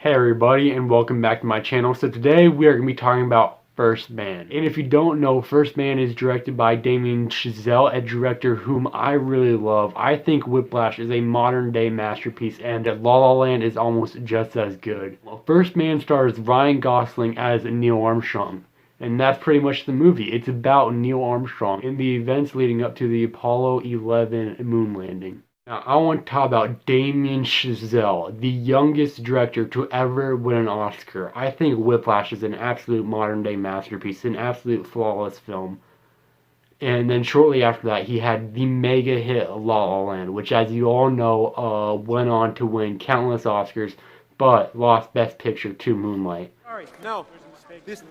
Hey everybody, and welcome back to my channel. So today we are going to be talking about First Man. And if you don't know, First Man is directed by Damien Chazelle, a director whom I really love. I think Whiplash is a modern day masterpiece, and La La Land is almost just as good. Well, First Man stars Ryan Gosling as Neil Armstrong. And that's pretty much the movie. It's about Neil Armstrong and the events leading up to the Apollo 11 moon landing. Now, I want to talk about Damien Chazelle, the youngest director to ever win an Oscar. I think Whiplash is an absolute modern-day masterpiece, an absolute flawless film. And then shortly after that, he had the mega hit La La Land, which, as you all know, went on to win countless Oscars, but lost Best Picture to Moonlight. Sorry, no,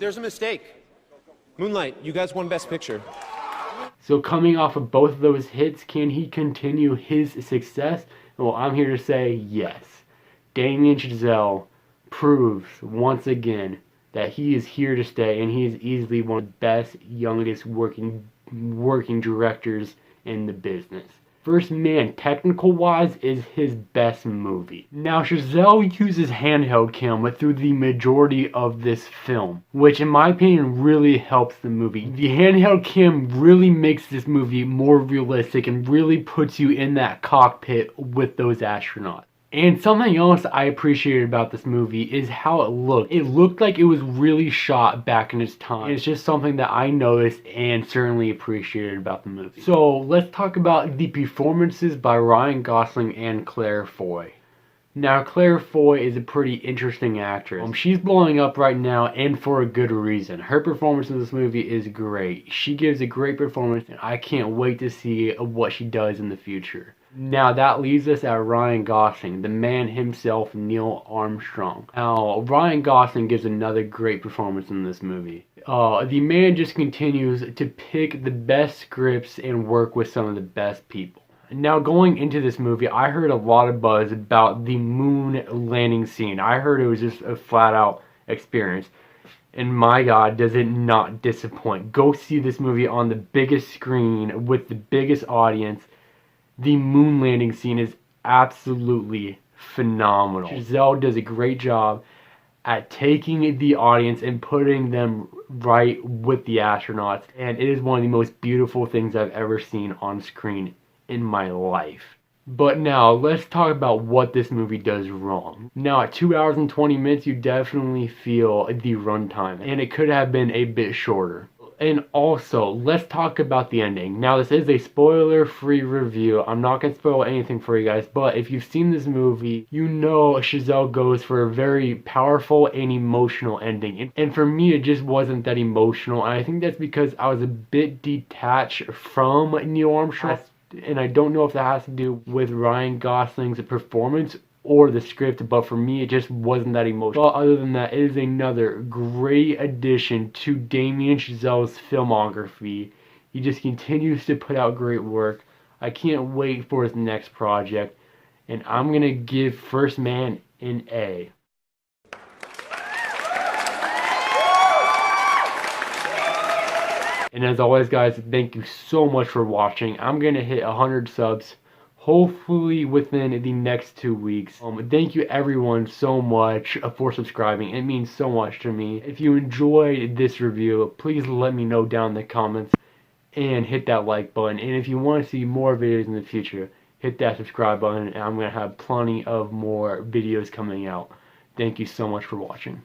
there's a mistake. Moonlight, you guys won Best Picture. So coming off of both of those hits, can he continue his success? Well, I'm here to say yes. Damien Chazelle proves once again that he is here to stay, and he is easily one of the best, youngest working directors in the business. First Man, technical-wise, is his best movie. Now, Chazelle uses handheld camera through the majority of this film, which in my opinion really helps the movie. The handheld cam really makes this movie more realistic and really puts you in that cockpit with those astronauts. And something else I appreciated about this movie is how it looked. It looked like it was really shot back in its time. It's just something that I noticed and certainly appreciated about the movie. So let's talk about the performances by Ryan Gosling and Claire Foy. Now, Claire Foy is a pretty interesting actress. She's blowing up right now, and for a good reason. Her performance in this movie is great. She gives a great performance, and I can't wait to see what she does in the future. Now that leaves us at Ryan Gosling, the man himself, Neil Armstrong. Now, Ryan Gosling gives another great performance in this movie. The man just continues to pick the best scripts and work with some of the best people. Now, going into this movie, I heard a lot of buzz about the moon landing scene. I heard it was just a flat-out experience. And my God, does it not disappoint. Go see this movie on the biggest screen with the biggest audience. The moon landing scene is absolutely phenomenal. Chazelle does a great job at taking the audience and putting them right with the astronauts. And it is one of the most beautiful things I've ever seen on screen in my life. But now, let's talk about what this movie does wrong. Now, at 2 hours and 20 minutes, you definitely feel the runtime. And it could have been a bit shorter. And also, let's talk about the ending. Now, this is a spoiler-free review. I'm not going to spoil anything for you guys, but if you've seen this movie, you know Chazelle goes for a very powerful and emotional ending. And for me, it just wasn't that emotional. And I think that's because I was a bit detached from Neil Armstrong. And I don't know if that has to do with Ryan Gosling's performance or the script, but for me it just wasn't that emotional. But other than that, it is another great addition to Damien Chazelle's filmography. He just continues to put out great work. I can't wait for his next project, and I'm gonna give First Man an A. And as always, guys, thank you so much for watching. I'm gonna hit 100 subs hopefully within the next 2 weeks. Thank you everyone so much for subscribing. It means so much to me. If you enjoyed this review, please let me know down in the comments and hit that like button. And if you want to see more videos in the future, hit that subscribe button, and I'm going to have plenty of more videos coming out. Thank you so much for watching.